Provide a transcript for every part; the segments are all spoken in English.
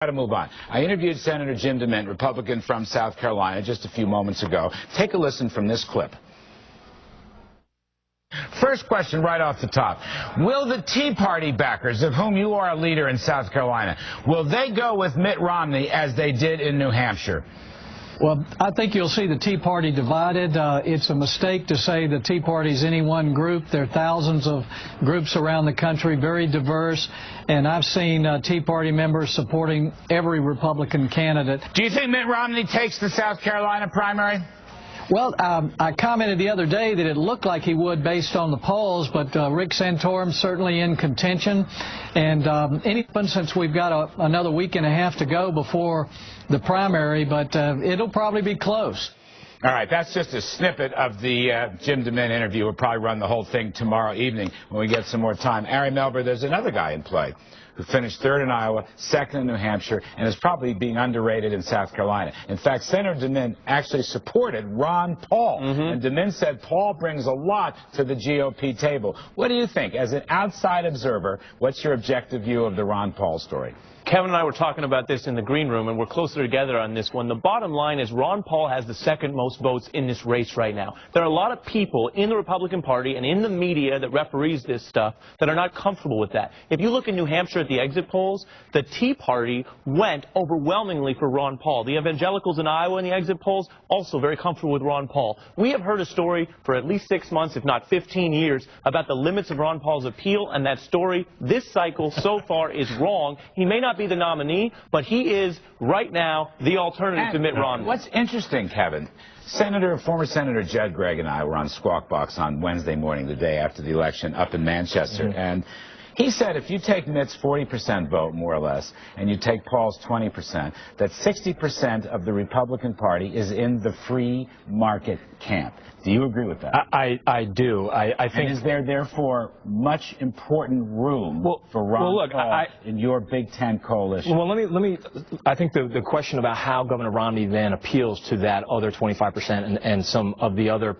To move on. I interviewed Senator Jim DeMint, Republican from South Carolina, just a few moments ago. Take a listen from this clip. First question right off the top. Will the Tea Party backers, of whom you are a leader in South Carolina, will they go with Mitt Romney as they did in New Hampshire? Well, I think you'll see the Tea Party divided. It's a mistake to say the Tea Party is any one group. There are thousands of groups around the country, very diverse, and I've seen Tea Party members supporting every Republican candidate. Do you think Mitt Romney takes the South Carolina primary? Well, I commented the other day that it looked like he would based on the polls, but Rick Santorum's certainly in contention. And since we've got another week and a half to go before the primary, but it'll probably be close. All right, that's just a snippet of the Jim DeMint interview. We'll probably run the whole thing tomorrow evening when we get some more time. Ari Melber, there's another guy in play who finished third in Iowa, second in New Hampshire, and is probably being underrated in South Carolina. In fact, Senator DeMint actually supported Ron Paul, and DeMint said Paul brings a lot to the GOP table. What do you think? As an outside observer, what's your objective view of the Ron Paul story? Kevin and I were talking about this in the green room, and we're closer together on this one. The bottom line is Ron Paul has the second most votes in this race right now. There are a lot of people in the Republican Party and in the media that referees this stuff that are not comfortable with that. If you look in New Hampshire at the exit polls, the Tea Party went overwhelmingly for Ron Paul. The evangelicals in Iowa in the exit polls also very comfortable with Ron Paul. We have heard a story for at least 6 months, if not 15 years, about the limits of Ron Paul's appeal, and that story this cycle so far is wrong. He may not be the nominee, but he is right now the alternative to Mitt Romney. What's interesting, Kevin, former Senator Judd Gregg and I were on Squawk Box on Wednesday morning, the day after the election, up in Manchester, and he said if you take Mitt's 40% vote, more or less, and you take Paul's 20%, that 60% of the Republican Party is in the free market camp. Do you agree with that? I do. I think. And is there therefore much important room for Ron Paul in your Big Ten coalition? Well, let me. I think the question about how Governor Romney then appeals to that other 25% and some of the other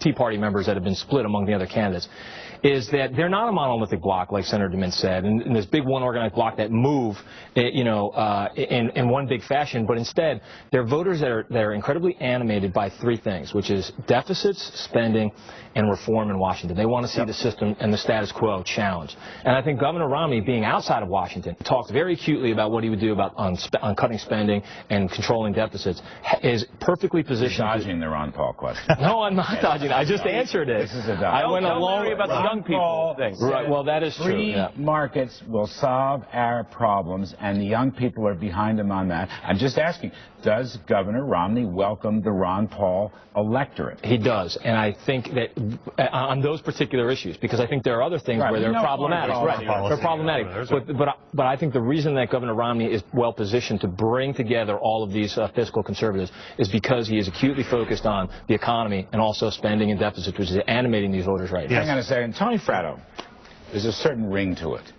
Tea Party members that have been split among the other candidates is that they're not a monolithic bloc, like Senator DeMint said, and this big one organized bloc that move, in one big fashion, but instead they're voters that are incredibly animated by three things, which is deficits, spending, and reform in Washington. They want to see the system and the status quo challenged. And I think Governor Romney, being outside of Washington, talked very acutely about what he would do on cutting spending and controlling deficits, is perfectly positioned. You're dodging the Ron Paul question. No, I'm not dodging. I just answered it. This is a dodge. I went along about the young people thing. Right, well, that is true. Free markets will solve our problems, and the young people are behind him on that. I'm just asking, does Governor Romney welcome the Ron Paul electorate? He does, and I think that on those particular issues, because I think there are other things where they're problematic. They're problematic. But I think the reason that Governor Romney is well positioned to bring together all of these fiscal conservatives is because he is acutely focused on the economy and also spending and deficits, which is animating these voters right now. Hang on a second. Tony Fratto, there's a certain ring to it.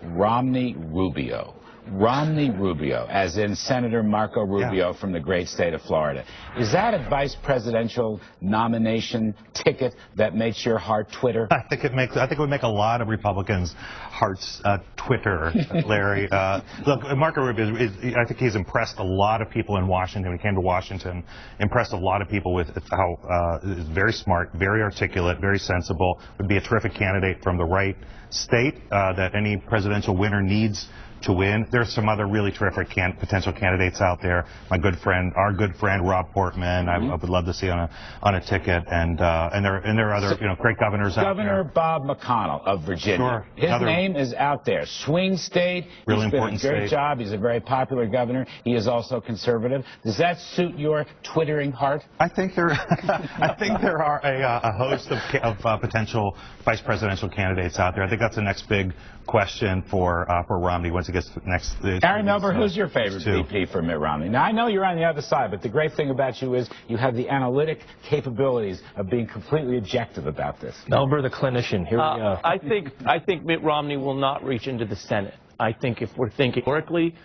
Romney-Rubio. Romney-Rubio, as in Senator Marco Rubio from the great state of Florida. Is that a vice presidential nomination ticket that makes your heart twitter? I think it would make a lot of Republicans' hearts twitter, Larry. Look, Marco Rubio, I think he's impressed a lot of people in Washington. When he came to Washington, impressed a lot of people with how he's very smart, very articulate, very sensible, would be a terrific candidate from the right state that any presidential winner needs to win. There's some other really terrific potential candidates out there. Our good friend Rob Portman, I would love to see on a ticket, and there are other great governors out there. Governor Bob McConnell of Virginia. Sure. His name is out there. Swing state. Really He's important been a great state. job. He's a very popular governor. He is also conservative. Does that suit your twittering heart? I think there are a host of potential vice presidential candidates out there. I think that's the next big question for Romney once he gets to the next. Ari Melber, who's your favorite VP for Mitt Romney? Now, I know you're on the other side, but the great thing about you is you have the analytic capabilities of being completely objective about this. Melber, the clinician. Here we go. I think Mitt Romney will not reach into the Senate. I think if we're thinking historically,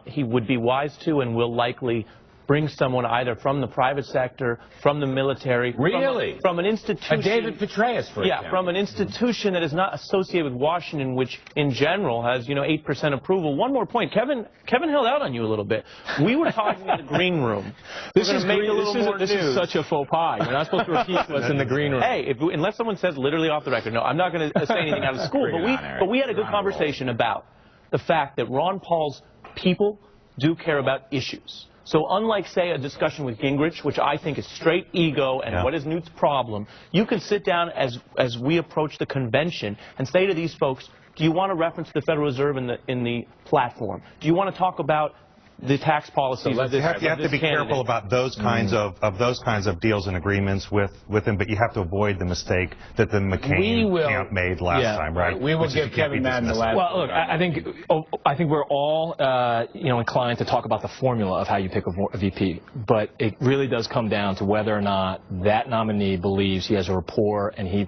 he would be wise to and will likely bring someone either from the private sector, from the military, really? from an institution. David Petraeus, for example. From an institution that is not associated with Washington, which in general has, 8% approval. One more point. Kevin held out on you a little bit. We were talking in the green room. This is such a faux pas. You're not supposed to repeat what's in the green room. Hey, unless someone says literally off the record, no, I'm not going to say anything out of school. But we had a good conversation about the fact that Ron Paul's people do care about issues. So unlike, say, a discussion with Gingrich, which I think is straight ego and what is Newt's problem, you can sit down as we approach the convention and say to these folks, do you want to reference the Federal Reserve in the platform? Do you want to talk about the tax policies of this You have to be careful about those kinds of deals and agreements with him, but you have to avoid the mistake that the McCain camp made last time, right? We will give Kevin Madden the last. Well, look, I think we're all inclined to talk about the formula of how you pick a VP, but it really does come down to whether or not that nominee believes he has a rapport and he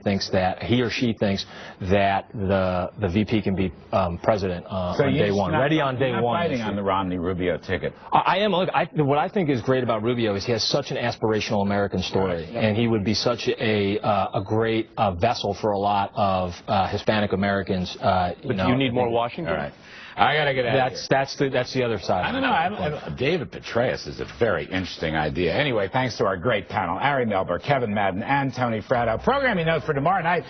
or she thinks that the VP can be president on day one, ready on day one. You're not fighting on the Romney-Rubio ticket. I am. Look, what I think is great about Rubio is he has such an aspirational American story, and he would be such a great vessel for a lot of Hispanic Americans. But do you need more Washington? All right. I got to get out of here. That's the other side. I don't know. David Petraeus is a very interesting idea. Anyway, thanks to our great panel, Ari Melber, Kevin Madden, and Tony Fratto. Programming note for tomorrow night.